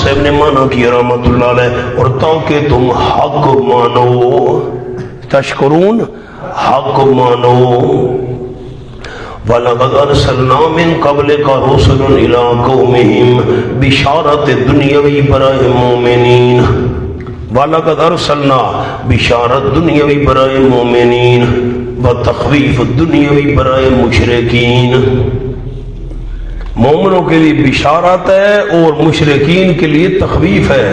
صاحب نے مانا کیا رحمۃ اللہ علیہ، اور تاکہ تم حق مانو، تشکرون حق مانو۔ وَلَقَدْ أَرْسَلْنَا مِن قَبْلِكَ رُسُلًا إِلَىٰ قَوْمِهِمْ بِشَارَةٍ دُنْیَوِی برائے مومنین، وَلَقَدْ أَرْسَلْنَا بشارت دنیاوی برائے مومنین وتخویف دنیاوی برائے مشرکین۔ مومنوں کے لیے بشارت ہے اور مشرکین کے لیے تخویف ہے۔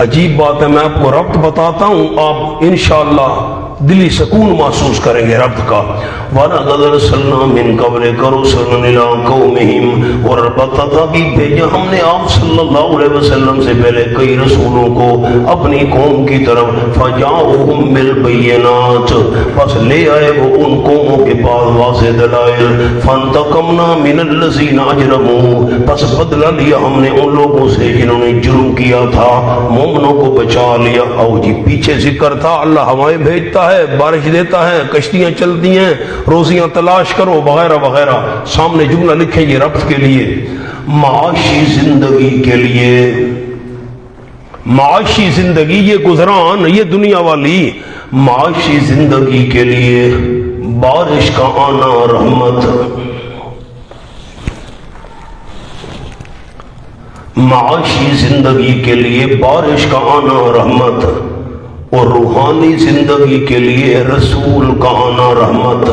عجیب بات ہے، میں آپ کو ربط بتاتا ہوں، آپ انشاءاللہ دلی سکون محسوس کریں گے ربط کا۔ وَلَقَدْ أَرْسَلْنَا مِن قَبْلِكَ رُسُلًا إِلَىٰ قَوْمِهِمْ، اور بتاتا کہ بھیجا ہم نے آپ صلی اللہ علیہ وسلم سے پہلے کئی رسولوں کو اپنی قوم کی طرف، فَجَاءُوهُم بِالْبَيِّنَاتِ، بس لے آئے وہ ان قوموں کے پاس واضح دلائل، فَانْتَقَمْنَا مِنَ الَّذِينَ أَجْرَمُوا، بس بدلہ لیا ہم نے ان لوگوں سے جنہوں نے جرم کیا تھا، مومنوں کو بچا لیا۔ او جی پیچھے ذکر تھا اللہ ہوائیں بھیجتا ہے، بارش دیتا ہے، کشتیاں چلتی ہیں، روزیاں تلاش کرو وغیرہ وغیرہ۔ سامنے جملہ لکھیں یہ ربط کے لیے، معاشی زندگی کے لیے، معاشی زندگی یہ گزران یہ دنیا والی، معاشی زندگی کے لیے بارش کا آنا رحمت، معاشی زندگی کے لیے بارش کا آنا رحمت، اور روحانی زندگی کے لیے رسول کا آنا رحمت،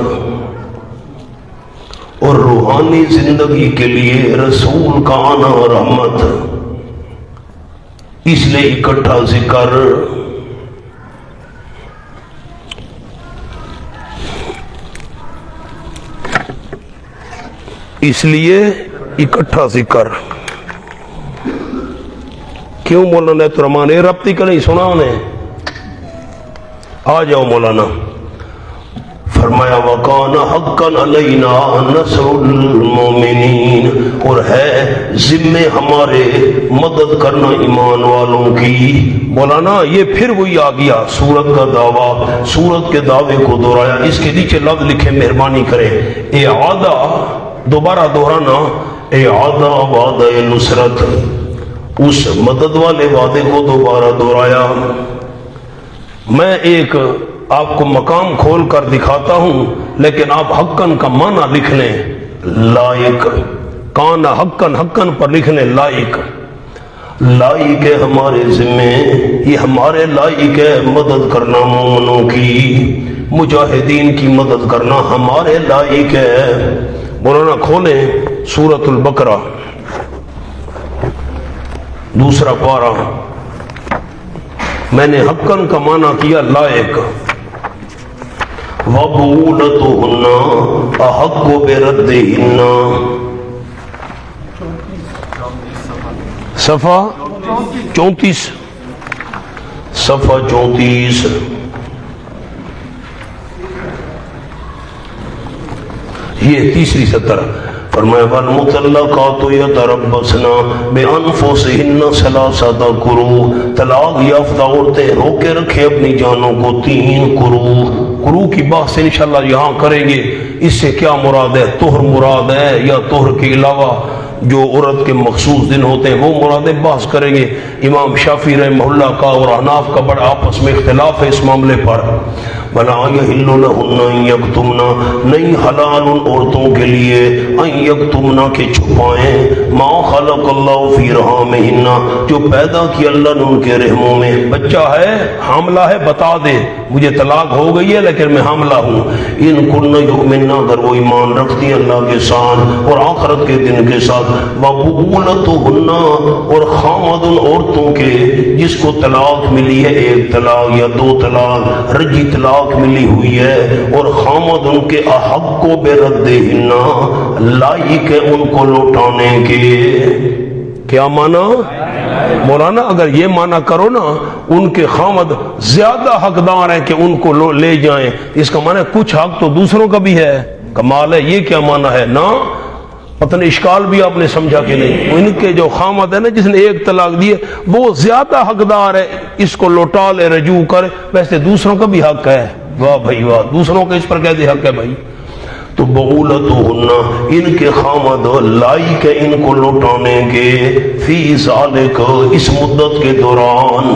اور روحانی زندگی کے لیے رسول کا آنا رحمت، اس لیے اکٹھا ذکر۔ اس لیے اکٹھا ذکر کیوں؟ مولانا ترمان ربطی کا نہیں سنا انہیں؟ آ جاؤ مولانا۔ فرمایا وَقَانَ حَقًّا عَلَيْنَا نَصْرُ الْمُؤْمِنِينَ، اور ہے ذمے ہمارے مدد کرنا ایمان والوں کی۔ مولانا یہ پھر وہی آ گیا سورت کا دعویٰ، سورت کے دعوے کو دہرایا۔ اس کے نیچے لفظ لکھے مہربانی کرے، اعادہ دوبارہ دہرانا، اعادہ وعدہ نصرت، اس مدد والے وعدے کو دوبارہ دہرایا۔ میں ایک آپ کو مقام کھول کر دکھاتا ہوں، لیکن آپ حقاً کا معنی لکھ لیں، لائق، کان حقاً، حقاً پر لکھ لیں لائق، لائق ہے ہمارے ذمے، یہ ہمارے لائق ہے مدد کرنا مومنوں کی، مجاہدین کی مدد کرنا ہمارے لائق ہے۔ مولانا کھولیں سورۃ البقرہ دوسرا پارہ، میں نے حقاً کا معنی کیا لائق، وَبُعُولَتُهُنَّ أَحَقُّ بِرَدِّهِنَّ، صفحہ 34، صفحہ 34، یہ تیسری سطر۔ فرمایا وَالْمُطَلَّقَاتُ يَتَرَبَّصْنَ بِأَنفُسِهِنَّ ثَلَاثَةَ قُرُوء، طلاق یافتہ عورتیں روکے رکھے اپنی جانوں کو 3 قروء۔ قروء کی بحث انشاءاللہ یہاں کریں گے، اس سے کیا مراد ہے، طہر مراد ہے یا طہر کے علاوہ جو عورت کے مخصوص دن ہوتے ہیں وہ مرادیں بحث کریں گے۔ امام شافعی رحمہ اللہ کا اور احناف کا بڑا آپس میں اختلاف ہے اس معاملے پر۔ وَلَا يَحِلُّ لَهُنَّ أَن يَكْتُمْنَ، نہیں حلال ان عورتوں کے لیے، أَن يَكْتُمْنَ کہ چھپائیں، مَا خَلَقَ اللَّهُ فِي رَحَامِهِنَّ، جو پیدا کیا اللہ نے ان کے رحموں میں۔ بچہ ہے، حاملہ ہے، بتا دے مجھے طلاق ہو گئی ہے لیکن میں حاملہ ہوں۔ ان كُنَّ يُؤْمِنَّ، اگر وہ ایمان رکھتی ہیں اللہ کے ساتھ اور آخرت کے دن کے ساتھ، وَبُعُولَتُهُنَّ، اور خامد ان عورتوں کے جس کو طلاق ملی ہے 1 طلاق یا 2 طلاق، رجی طلاق ملی ہوئی ہے، اور خامد ان کے احق بردہن، لائق ہے ان کو لوٹانے کے۔ کیا مانا مولانا؟ اگر یہ مانا کرو نا ان کے خامد زیادہ حقدار ہیں کہ ان کو لے جائیں، اس کا مانا کچھ حق تو دوسروں کا بھی ہے۔ کمال ہے، یہ کیا مانا ہے نا؟ پتہ نہیں اشکال بھی آپ نے سمجھا کہ نہیں؟ ان کے جو خامد ہے نا جس نے 1 طلاق دی ہے وہ زیادہ حقدار ہے، اس کو لوٹا لے، رجوع کرے، ویسے دوسروں کا بھی حق ہے۔ واہ بھائی واہ، دوسروں کا اس پر کیسے حق ہے بھائی؟ تو بغولتہن ان کے خامد لائق ہے ان کو لوٹانے کے، فی ذالک اس مدت کے دوران۔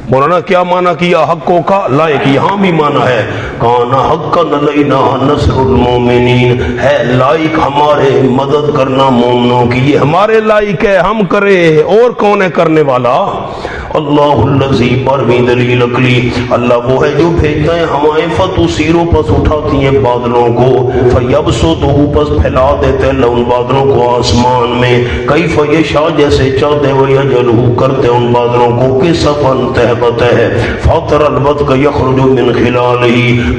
مولانا کیا معنی کیا حقوں کا؟ لائق یہاں بھی معنی ہے کان حقا علینا نصر المومنین، ہے لائق ہمارے مدد کرنا مومنوں کی، یہ ہمارے لائق ہے، ہم کرے، اور کون ہے کرنے والا؟ اللہ الذی پرویں دلیل عقلی، اللہ وہ ہے جو بھیجتا ہے ہوائیں فتثیرو پس اٹھاتی ہیں بادلوں کو، فیبسطہ پس پھیلا دیتے ہیں ان بادلوں کو آسمان میں، کیف یشاء جیسے چاہتے وہ یجعلہ کرتے ان بادلوں کو کسفن تہبت ہے، فاطر البدق یخرج من خلالہ،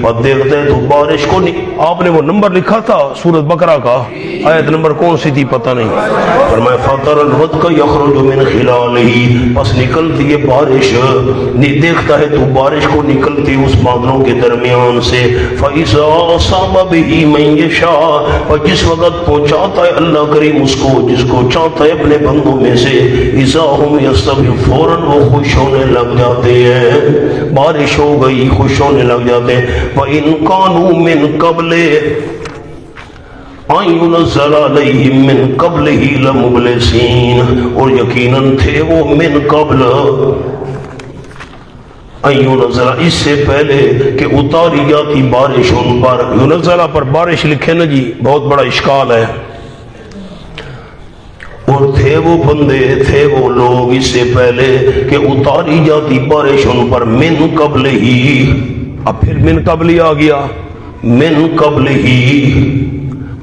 اور دیکھتے ہیں تو بارش کو آپ نے وہ نمبر لکھا تھا سورۃ بقرہ کا، آیت نمبر کون سی تھی پتہ نہیں، فرمایا فاطر البدق یخرج من خلالہ، پس نکلتی یہ بارش، نہیں دیکھتا ہے تو بارش کو نکلتی اس بادلوں کے درمیان سے، فَإِذَا أَصَابَ بِهِ مَن يَشَاءُ، اور جس وقت پہنچاتا ہے اللہ کریم اس کو جس کو چاہتا ہے اپنے بندوں میں سے، إِذَا هُمْ يَسْتَبْشِرُونَ، فوراً وہ خوش ہونے لگ جاتے ہیں، بارش ہو گئی خوش ہونے لگ جاتے ہیں، وَإِن كَانُوا مِن قَبْلِ أَن يُنَزَّلَ عَلَيْهِم مِّن قَبْلِهِ لَمُبْلِسِينَ، اور یقیناً تھے وہ من قبل أن يُنَزَّلَ، اس سے پہلے کہ اتاری جاتی بارش ان پر، يُنَزَّلَ پر بارش لکھے نا جی، بہت بڑا اشکال ہے، اور تھے وہ بندے تھے وہ لوگ اس سے پہلے کہ اتاری جاتی بارش ان پر، من قبل ہی، اب پھر من قبل ہی آ گیا، من قبل ہی،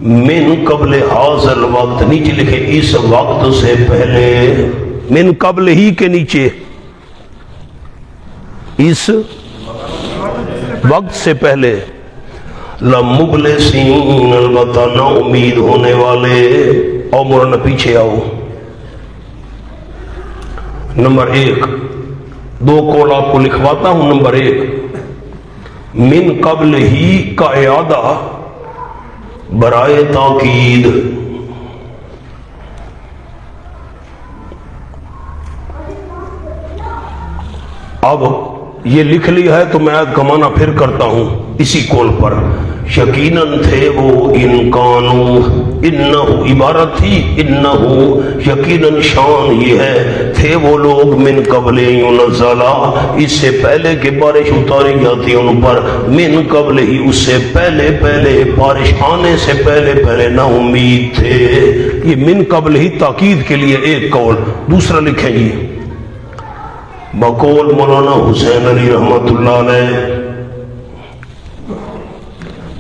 من قبل حاضر وقت، نیچے لکھے اس وقت سے پہلے، من قبل ہی کے نیچے اس وقت سے پہلے، لَمُبْلِسِينَ، البتہ نا امید ہونے والے، اور مولانا پیچھے آؤ، نمبر 1 دو قول آپ کو لکھواتا ہوں، نمبر 1 من قبل ہی کا اعادہ برائے تاکید، اب یہ لکھ لیا ہے تو میں آیت کا معنی پھر کرتا ہوں اسی قول پر، یقیناً تھے وہ انکانو، انہو عبارت تھی انہو، یقیناً شان یہ ہے تھے وہ لوگ من قبل ینزلا، اس سے پہلے کہ بارش اتاری جاتی ان پر، من قبل ہی اس سے پہلے پہلے بارش آنے سے پہلے پہلے نا امید تھے، یہ من قبل ہی تاکید کے لیے ایک قول، دوسرا لکھیں گی بقول مولانا حسین علی رحمت اللہ علیہ،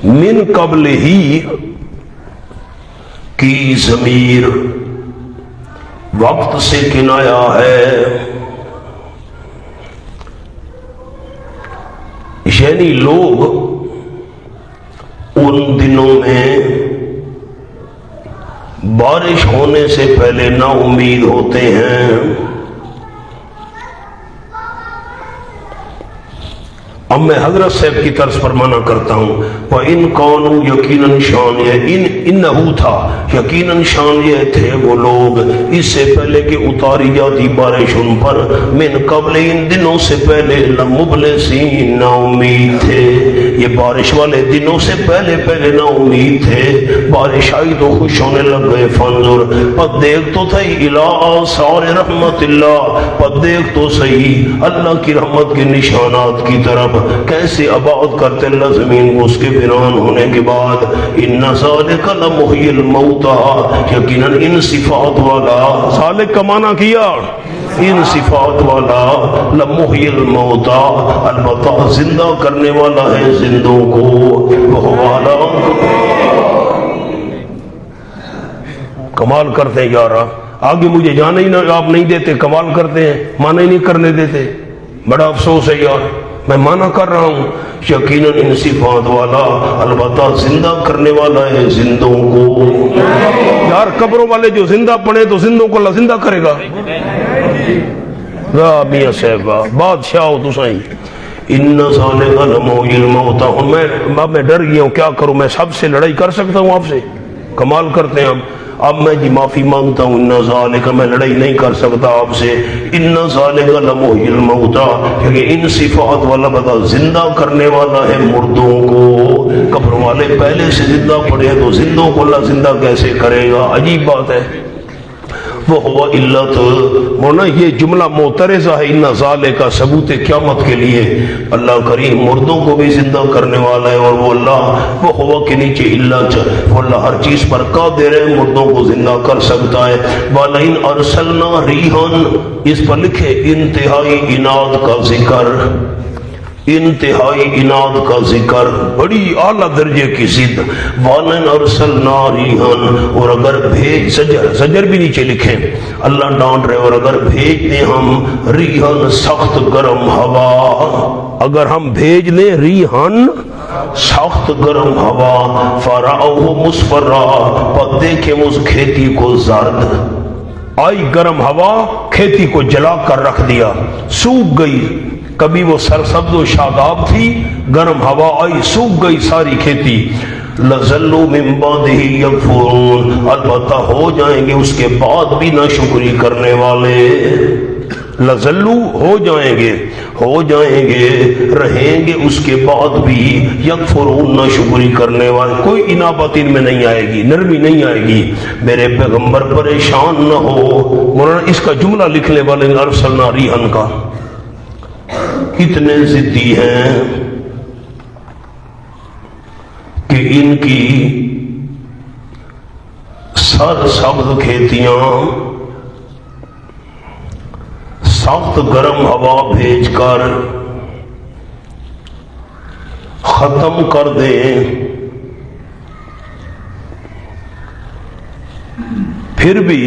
من قبل ہی کی ضمیر وقت سے کنایا ہے، یعنی لوگ ان دنوں میں بارش ہونے سے پہلے نا امید ہوتے ہیں۔ اب میں حضرت صاحب کی طرز پر منع کرتا ہوں، وَإِن قَانُوا، یقیناً شان یہ انہو تھا، یقیناً شان یہ تھے وہ لوگ اس سے پہلے کہ اتاری جاتی بارش ان پر، من قبل ان دنوں سے پہلے، لَمُبْلِسِينَ نا امید تھے، یہ بارش والے دنوں سے پہلے پہلے نا امید تھے، بارش آئی تو خوش ہونے لگ گئے، فانظر پس دیکھ تو تھی الی آثار رحمت اللہ، پس دیکھ تو صحیح اللہ کی رحمت کے نشانات کی طرف، کیسے آباد کرتے اللہ زمین کو اس کے ویران ہونے کے بعد، ان ذالک لمحیی الموتى، یقیناً ان صفات والا، ذالک کا معنی کیا ان صفات والا، لمحیی الموتى، البتہ زندہ کرنے والا ہے زندوں کو، وہ والا کمال کرتے ہیں یارا، آگے مجھے جانا ہی نہ، آپ نہیں دیتے، کمال کرتے ہیں، مانا ہی نہیں کرنے دیتے، بڑا افسوس ہے یار، میں مانا کر رہا ہوں، یقیناً ان صفات والا، البتہ زندہ کرنے والا ہے زندوں کو، یار قبروں والے جو زندہ پڑے تو زندوں کو اللہ زندہ کرے گا، میاں صاحبہ بادشاہ ہو تو صحیح، ان ذالک لمحیی الموتى، میں ڈر گیا ہوں کیا کروں، میں سب سے لڑائی کر سکتا ہوں آپ سے، کمال کرتے ہیں ہم، اب میں جی معافی مانگتا ہوں، ان ذالک، میں لڑائی نہیں کر سکتا آپ سے، ان ذالک لمحی الموتیٰ، کیونکہ ان صفات والا بتا زندہ کرنے والا ہے مردوں کو۔ قبر والے پہلے سے زندہ پڑے ہیں تو زندوں کو اللہ زندہ کیسے کرے گا؟ عجیب بات ہے۔ وہ علت مونا یہ جملہ معترضہ ہے، ان ذالک کا ثبوت قیامت کے لیے۔ اللہ کریم مردوں کو بھی زندہ کرنے والا ہے، اور وہ اللہ وہ ہوا کے نیچے علت، وہ اللہ ہر چیز پر قادر ہے، مردوں کو زندہ کر سکتا ہے۔ وَلَئِنْ أَرْسَلْنَا رِيحًا، اس پر لکھے انتہائی عناد کا ذکر، انتہائی عناد کا ذکر، بڑی اعلیٰ درجے کی ضد۔ وَلَئِنْ أَرْسَلْنَا رِيحًا، اور اگر بھیج، زجر بھی نیچے لکھیں، اللہ ڈانٹ رہے، اور اگر بھیج دیں ہم ریحًا سخت گرم ہوا، اگر ہم بھیج لیں ریحًا سخت گرم ہوا، فَرَأَوْهُ مُصْفَرًّا، پر دیکھیں اس کھیتی کو زرد، آئی گرم ہوا کھیتی کو جلا کر رکھ دیا، سوکھ گئی، کبھی وہ سرسبز و شاداب تھی، گرم ہوا آئی سوکھ گئی ساری کھیتی۔ لَظَلُّوا مِن بَعْدِهِ يَكْفُرُونَ، البتہ ہو جائیں گے اس کے بعد بھی ناشکری کرنے والے۔ لَظَلُّوا ہو جائیں گے رہیں گے اس کے بعد بھی یکفرون ناشکری کرنے والے۔ کوئی انابت ان میں نہیں آئے گی، نرمی نہیں آئے گی۔ میرے پیغمبر پریشان نہ ہو۔ مولانا اس کا جملہ لکھنے والے ارسلنا ریحًا کا اتنے ضدی ہیں کہ ان کی سر سبز کھیتیاں سخت گرم ہوا بھیج کر ختم کر دیں، پھر بھی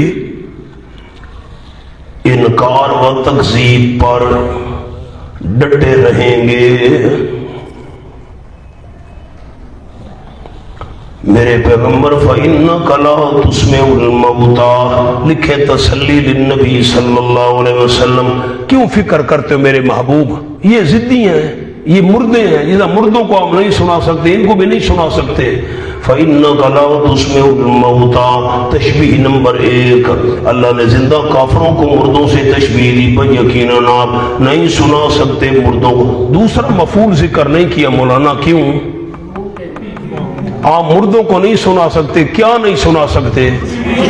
انکار و تکذیب پر ڈٹے رہیں گے۔ میرے پیغمبر فَإِنَّكَ لَا تُسْمِعُ الْمَوْتَىٰ، لکھے تسلی للنبی صلی اللہ علیہ وسلم۔ کیوں فکر کرتے ہو میرے محبوب؟ یہ ضدی ہیں، یہ مردے ہیں، جیسا مردوں کو آپ نہیں سنا سکتے، ان کو بھی نہیں سنا سکتے۔ فَإِنَّكَ لَا تُسْمِعُ الْمَوْتَىٰ، تشبیہ نمبر 1، اللہ نے زندہ کافروں کو مردوں سے تشبیہ دی، پر یقیناً آپ نہیں سنا سکتے مردوں کو۔ دوسرا مفعول ذکر نہیں کیا مولانا، کیوں؟ آپ مردوں کو نہیں سنا سکتے، کیا نہیں سنا سکتے؟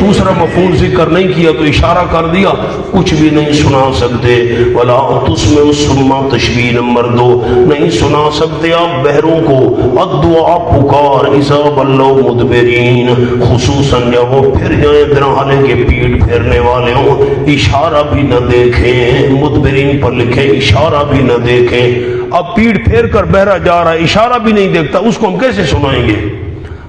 دوسرا مفعول ذکر نہیں کیا تو اشارہ کر دیا کچھ بھی نہیں سنا سکتے۔ ولا تسمع الصم، تشبیہ نمبر 2، نہیں سنا سکتے آپ بہروں کو، الدعاء پکار، اذا ولوا مدبرین، خصوصاً جب وہ پھر جائیں درہالے کے پیٹ پھیرنے والے ہوں، اشارہ بھی نہ دیکھیں، مدبرین پر لکھیں اشارہ بھی نہ دیکھیں۔ اب پیٹ پھیر کر بہرا جا رہا ہے، اشارہ بھی نہیں دیکھتا، اس کو ہم کیسے سنائیں گے؟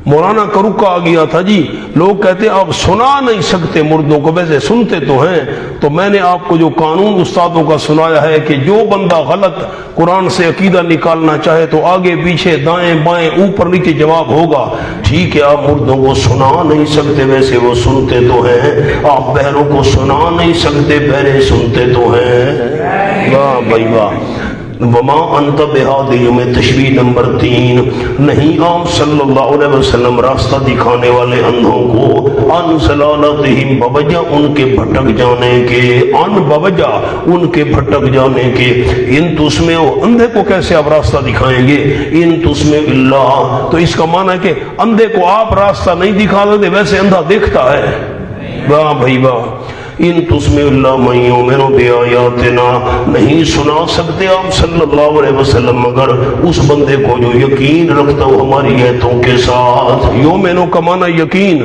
مولانا کا رکا آ گیا تھا جی، لوگ کہتے آپ سنا نہیں سکتے مردوں کو، ویسے سنتے تو ہیں۔ تو میں نے آپ کو جو قانون استادوں کا سنایا ہے کہ جو بندہ غلط قرآن سے عقیدہ نکالنا چاہے تو آگے پیچھے دائیں بائیں اوپر نیچے جواب ہوگا۔ ٹھیک ہے، آپ مردوں کو سنا نہیں سکتے، ویسے وہ سنتے تو ہیں۔ آپ بہروں کو سنا نہیں سکتے، بہرے سنتے تو ہیں۔ واہ بھائی واہ۔ وما انت بہادی میں تشبیہ نمبر 3، نہیں آپ صلی اللہ علیہ وسلم راستہ دکھانے والے اندھوں کو، ان ضلالتہم، بوجہ ان کے بھٹک جانے کے، ان بوجہ ان کے بھٹک جانے کے۔ ان تسمعوا، اندھے کو کیسے آپ راستہ دکھائیں گے؟ ان تسمعوا اللہ، تو اس کا معنی ہے کہ اندھے کو آپ راستہ نہیں دکھا دیتے، ویسے اندھا دیکھتا ہے۔ واہ بھائی واہ۔ ان تسمع اللہ من یؤمن بآیاتنا، نہیں سنا سکتے آپ صلی اللہ علیہ وسلم مگر اس بندے کو جو یقین رکھتا ہو ہماری آیتوں کے ساتھ۔ یؤمن کا معنی یقین۔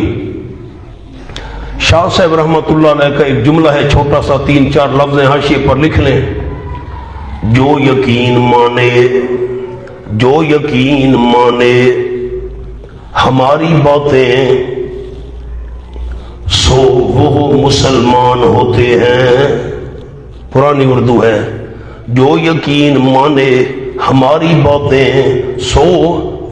شاہ صاحب رحمۃ اللہ علیہ کا ایک جملہ ہے چھوٹا سا، 3-4 لفظ حاشیے پر لکھ لیں۔ جو یقین مانے، جو یقین مانے ہماری باتیں سو وہ مسلمان ہوتے ہیں۔ پرانی اردو ہے، جو یقین مانے ہماری باتیں سو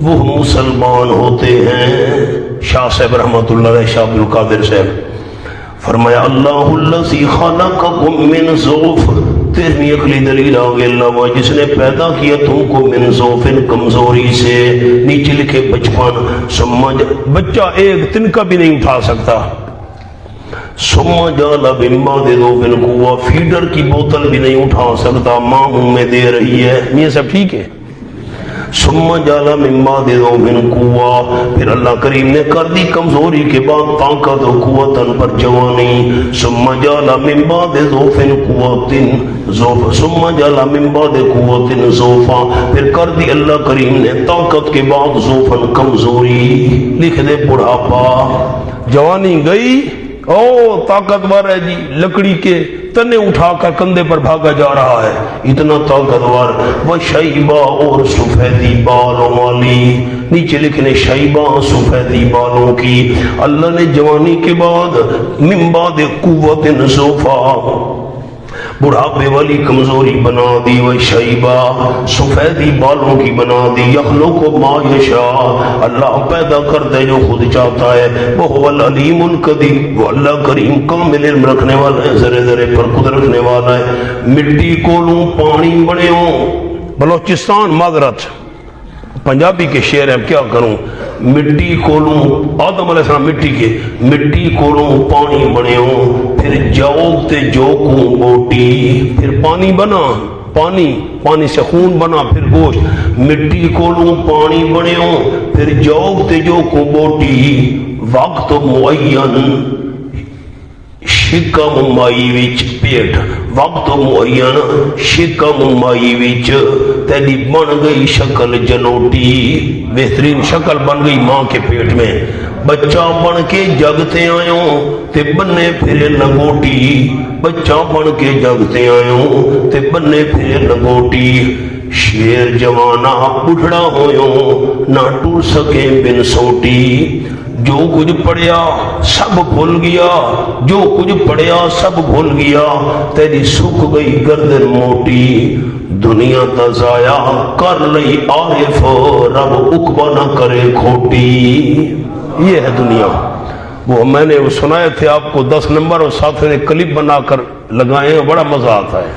وہ مسلمان ہوتے ہیں۔ شاہ صاحب رحمۃ اللہ علیہ، شاہ عبد القادر صاحب فرمایا اللہ الذی خلقکم من ضعف، 13ویں عقلی دلیل آگے، اللہ وہ جس نے پیدا کیا تم کو من ضعف، کمزوری سے۔ نیچے لکھے بچپن، سمجھ، بچہ ایک تنکا بھی نہیں اٹھا سکتا، ثم جعل من بعد ضعف قوة، فیڈر کی بوتل بھی نہیں اٹھا سکتا، ماں منہ میں دے رہی ہے، یہ سب ٹھیک ہے۔ ثم جعل من بعد ضعف قوة، پھر اللہ کریم نے کر دی کمزوری کے بعد طاقت و قوتن پر جوانی۔ ثم جعل من بعد ضعف قوة ضعف، ثم جعل من بعد قوة ضعفا، پھر کر دی اللہ کریم نے طاقت کے بعد ضعفن کمزوری۔ لکھ دے بڑھاپا، جوانی گئی، او طاقتور ہے جی، لکڑی کے تنے اٹھا کر کندھے پر بھاگا جا رہا ہے، اتنا طاقتور۔ وہ شیبہ، اور سفیدی بالوں والی، نیچے لکھنے شیبہ سفیدی بالوں کی، اللہ نے جوانی کے بعد من بعد قوت ضعفا، بڑھاپے والی کمزوری بنا دی، وہ شیبہ سفیدی بالوں کی بنا دی۔ یخلق ما یشاء، اللہ پیدا کرتا ہے جو خود چاہتا ہے، وہ العلیم القدیر، وہ اللہ کریم کامل علم رکھنے والا ہے، ذرے ذرے پر قدرت رکھنے والا ہے۔ مٹی کولوں پانی بڑے ہوں، بلوچستان معذرت پنجابی کے شعر ہیں، کیا کروں، مٹی کولوں، آدم علیہ السلام مٹی کے، مٹی کولوں پانی بنے ہوں، پھر جاؤ تے جو کو بوٹی، پھر پانی بنا، پانی سے خون بنا، پھر گوشت۔ مٹی کولوں پانی بنے ہوں، پھر جاؤ تے جو کو بوٹی، وقت معین شکم مائی وچ پیٹ، وقت معین شکم مائی وچ، تیری بن گئی شکل جنوٹی، بہترین شکل بن گئی ماں کے پیٹ میں، بچہ بن کے جگتے آئوں تے بنے پھر لنگوٹی، بچہ بن کے جگتے آئوں تے بنے پھر لنگوٹی، شیر جوانا بڑھڑا ہویوں نہ ٹور سکے بن سوٹی، جو کچھ پڑھیا سب بھول گیا، جو کچھ پڑھیا سب بھول گیا، تیری سکھ گئی گردن موٹی، دنیا تا ضائع کر لئی عارف، رب عقبہ نہ کرے کھوٹی۔ یہ ہے دنیا۔ وہ میں نے سنائے تھے آپ کو 10 نمبر، اور ساتھ نے کلپ بنا کر لگائے ہیں، بڑا مزہ آتا ہے۔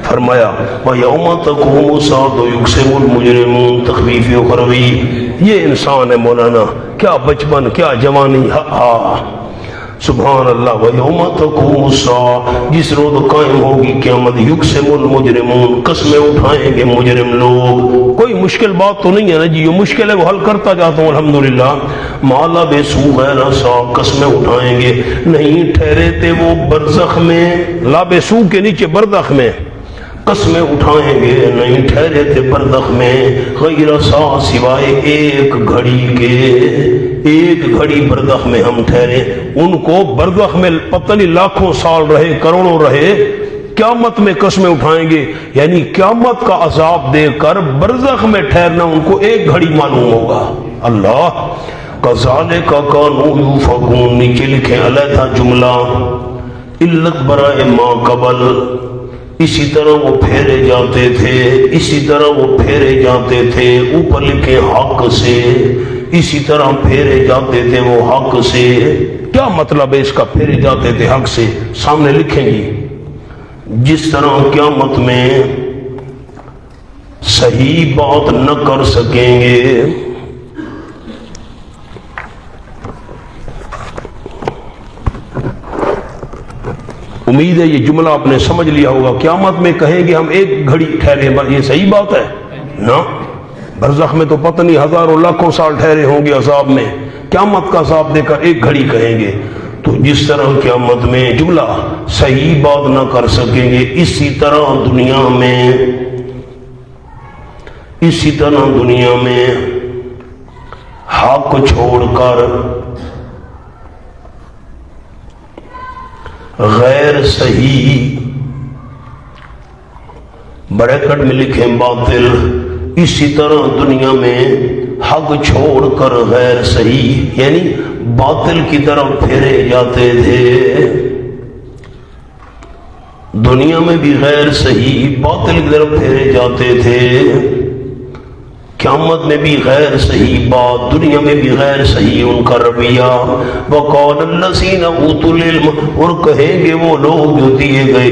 فرمایا وَيَوْمَ تَقُومُ السَّاعَةُ يُقْسِمُ الْمُجْرِمُونَ، تخفیف اخروی۔ یہ انسان ہے مولانا، کیا بچپن، کیا جوانی، سبحان اللہ۔ وَيَوْمَ تَقُومُ السَّاعَةُ، جس روز قائم ہوگی قیامت، يُقْسِمُ الْمُجْرِمُونَ، قسمیں اٹھائیں گے مجرم لوگ۔ کوئی مشکل بات تو نہیں ہے نا جی، یہ مشکل ہے وہ حل کرتا جاتا ہوں الحمدللہ۔ مَا لَبِثُوا غَيْرَ سَاعَةٍ، قسمیں اٹھائیں گے، نہیں ٹھہرے تھے وہ برزخ میں، لابسو کے نیچے برزخ میں، قسمیں اٹھائیں گے نہیں ٹھہرے تھے برزخ میں، غیر سا، سوائے ایک گھڑی کے، ایک گھڑی برزخ میں ہم ٹھہرے۔ ان کو برزخ میں پتہ نہیں لاکھوں سال رہے، کروڑوں رہے، قیامت میں قسمیں اٹھائیں گے، یعنی قیامت کا عذاب دے کر برزخ میں ٹھہرنا ان کو ایک گھڑی معلوم ہوگا۔ اللہ کذالک کانوا یؤفکون، نیچے لکھیں علیحدہ جملہ علت برائے ما قبل، اسی طرح وہ پھیرے جاتے تھے، اسی طرح وہ پھیرے جاتے تھے، اوپر لکھے حق سے، اسی طرح پھیرے جاتے تھے وہ حق سے۔ کیا مطلب ہے اس کا، پھیرے جاتے تھے حق سے؟ سامنے لکھیں گی، جس طرح قیامت میں صحیح بات نہ کر سکیں گے، امید ہے یہ جملہ آپ نے سمجھ لیا ہوگا۔ قیامت میں کہیں گے ہم ایک گھڑی ٹھہرے، یہ صحیح بات ہے نا؟ برزخ میں تو پتہ نہیں ہزاروں لاکھوں سال ٹھہرے ہوں گے عذاب میں، قیامت کا عذاب دے کر ایک گھڑی کہیں گے۔ تو جس طرح قیامت میں جملہ صحیح بات نہ کر سکیں گے، اسی طرح دنیا میں، اسی طرح دنیا میں حق چھوڑ کر غیر صحیح، بریکٹ میں لکھیں باطل، اسی طرح دنیا میں حق چھوڑ کر غیر صحیح یعنی باطل کی طرف پھیرے جاتے تھے۔ دنیا میں بھی غیر صحیح باطل کی طرف پھیرے جاتے تھے، قیامت میں بھی غیر صحیح بات، دنیا میں بھی غیر صحیح ان کا رویہ۔ وَقَالَ الَّذِينَ أُوتُوا الْعِلْمَ، اور کہیں گے وہ لوگ جو دیے گئے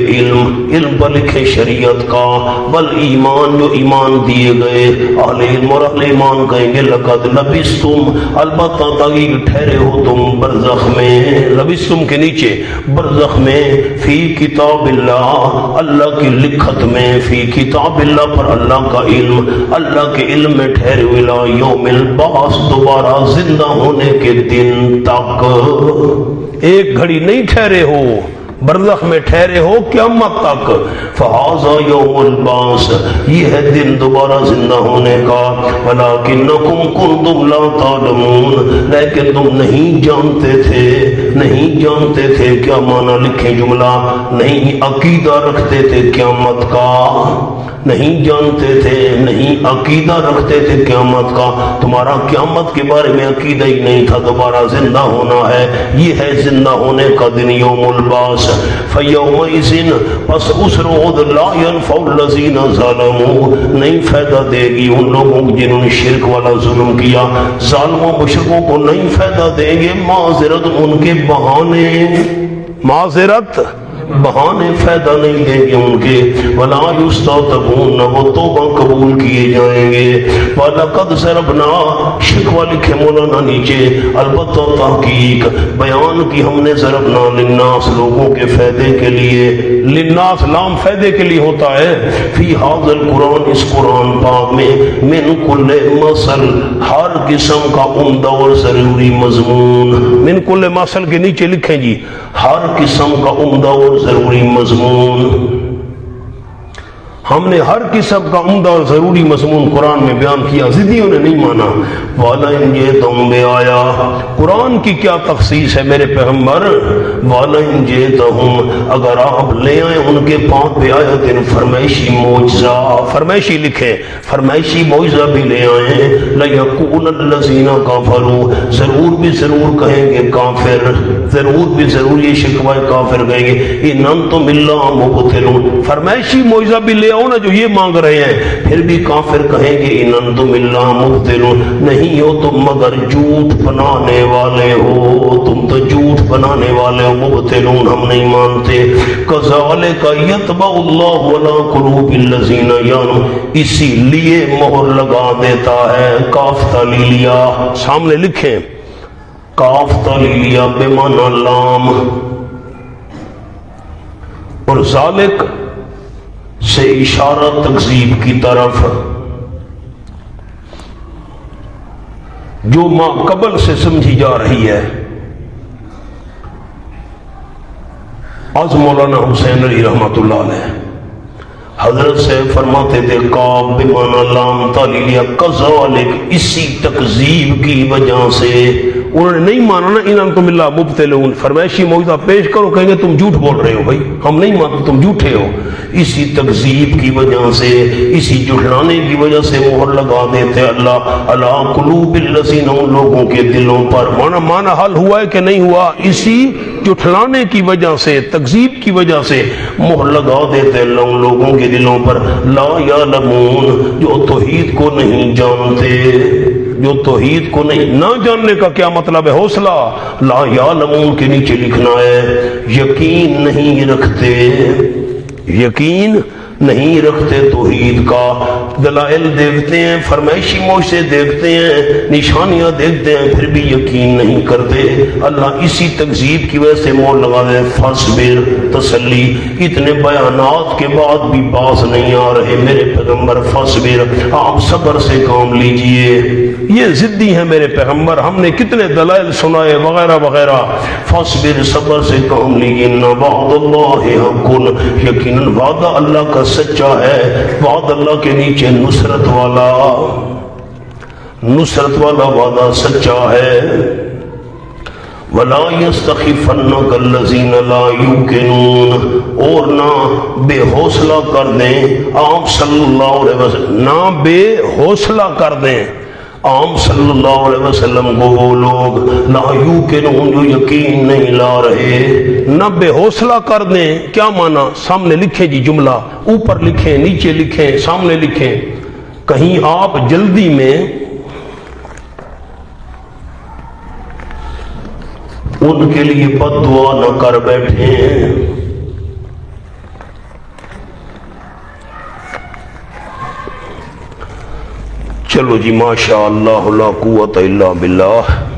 علم پر لکھے شریعت کا، بل ایمان جو ایمان دیے گئے اہل علم اور اہل ایمان کہیں گے لَقَدْ لَبِثْتُمْ، البتہ تحقیق ٹھہرے ہو تم برزخ میں، لبثتم کے نیچے برزخ میں، فی کتاب اللہ، اللہ کی لکھت میں، فی کتاب اللہ پر اللہ کا علم، اللہ کے علم میں ٹھہرے ہوئے یوم البعث، دوبارہ زندہ ہونے کے دن تک۔ ایک گھڑی نہیں ٹھہرے ہو، برزخ میں ٹھہرے ہو قیامت تک۔ فہذا یوم البعث، یہ ہے دن دوبارہ زندہ ہونے کا۔ ولکنکم کنتم لا تعلمون، لیکن تم نہیں جانتے تھے کیا معنی لکھیں جملہ، نہیں عقیدہ رکھتے تھے قیامت کا، نہیں جانتے تھے، نہیں عقیدہ رکھتے تھے قیامت کا، تمہارا قیامت کے بارے میں عقیدہ ہی نہیں تھا، دوبارہ زندہ ہونا ہے۔ یہ ہے زندہ ہونے کا دن یوم البعث۔ فَيَوْمَئِذٍ، پس اس روز لا ينفع الذین ظلموا، نہیں فائدہ دے گی ان لوگوں کو جنہوں نے شرک والا ظلم کیا، ظالموں مشرکوں کو نہیں فائدہ دیں گے معذرت ان کے بہانے، معذرت بہانے فائدہ نہیں دیں گے ان کے، ولا یستعتبون، وہ توبہ قبول کیے جائیں گے۔ وَلَقَدْ ضَرَبْنَا، شکوہ لکھے مولانا نیچے، البتہ تحقیق بیان کی ہم نے ضربنا للناس، لوگوں کے فائدے کے لیے، للناس لام فائدے کے لیے ہوتا ہے، فی ھذا القرآن، اس قرآن پاک میں، من کل مثل، ہر قسم کا عمدہ اور ضروری مضمون، من کل مثل کے نیچے لکھیں جی، ہر قسم کا عمدہ اور ضروری مضمون، ہم نے ہر قسم کا عمدہ اور ضروری مضمون قرآن میں بیان کیا، ضدیوں نے نہیں مانا۔ وَلَئِن جِئْتَهُم بِآیَةٍ، قرآن کی کیا تخصیص ہے میرے پیغمبر، وَلَئِن جِئْتَهُم، اگر آپ لے آئیں ان کے پاس بِآیَةٍ، فرمائشی معجزہ، فرمائشی لکھیں، فرمائشی معجزہ بھی لے آئیں، لَيَقُولَ الَّذِينَ كَفَرُوا، ضرور بھی ضرور کہیں گے کافر، ضرور بھی ضرور یہ شکوہ کافر کہیں گے، اِنْ أَنْتُمْ إِلَّا مُبْطِلُونَ، فرمائشی معجزہ بھی لے نا جو یہ مانگ رہے ہیں، پھر بھی کافر کہیں گے ان انتم الا مبطلون، نہیں ہو تم مگر جھوٹ بنانے والے ہو، تم تو جھوٹ بنانے والے ہو، مبطلون ہم نہیں مانتے۔ کذالک یطبع اللہ علی قلوب الذین یعلمون، اسی لیے مہر لگا دیتا ہے، کاف تلیلیہ سامنے لکھیں، کاف تلیلیہ بمعنی لام، اور ذالک سے اشارہ تکذیب کی طرف، جو ما قبل سے سمجھی جا رہی ہے۔ آج مولانا حسین علی رحمۃ اللہ علیہ حضرت سے فرماتے تھے، کاف بمعنی لام تعلیلیہ، کذالک، اسی تکذیب کی وجہ سے، انہوں نے نہیں مانا نا، ان انتم الا مبطلون، فرمائشی معجزہ پیش کرو، کہیں گے تم جھوٹ بول رہے ہو، بھائی ہم نہیں مانتے، تم جھوٹے ہو، اسی تکذیب کی وجہ سے، اسی جھٹلانے کی وجہ سے مہر لگا دیتے اللہ علی قلوب الذین، ان لوگوں کے دلوں پر، مانا حل ہوا ہے کہ نہیں ہوا، اسی جھٹلانے کی وجہ سے، تکذیب کی وجہ سے مہر لگا دیتے اللہ ان لوگوں کے دلوں پر، لا یعلمون، جو توحید کو نہیں جانتے، جو توحید کو نہیں، نہ جاننے کا کیا مطلب ہے، حوصلہ، لا یعلمون کے نیچے لکھنا ہے، یقین نہیں رکھتے، یقین نہیں رکھتے توحید کا، دلائل دیکھتے ہیں، فرمائشی معجزے دیکھتے ہیں، نشانیاں دیکھتے ہیں، پھر بھی یقین نہیں کرتے، اللہ اسی تکذیب کی وجہ سے مہر لگا دے، فاصبر، تسلی، اتنے بیانات کے بعد بھی باز نہیں آ رہے میرے پیغمبر، فاصبر، آپ صبر سے کام لیجئے، یہ ضدی ہیں میرے پیغمبر، ہم نے کتنے دلائل سنائے وغیرہ وغیرہ، فاصبر، صبر سے کام لیجئے، ان وعد اللہ حق، یقیناً وعدہ اللہ کا سچا ہے، وعد اللہ کے نیچے نصرت والا وعدہ سچا ہے، وَلَا يَسْتَخِفَنَّكَ الَّذِينَ لَا يُوقِنُونَ، اور نہ بے حوصلہ کر دیں آپ صلی اللہ علیہ وسلم، نہ بے حوصلہ کر دیں آپ صلی اللہ علیہ وسلم کو وہ لوگ، لا یوقنون، جو یقین نہیں لا رہے، نہ بے حوصلہ کر دیں، کیا معنی، سامنے لکھیں جی جملہ، اوپر لکھیں، نیچے لکھیں، سامنے لکھیں، کہیں آپ جلدی میں ان کے لیے بد دعا نہ کر بیٹھے. چلو جی ماشاء اللہ لا قوت الا باللہ.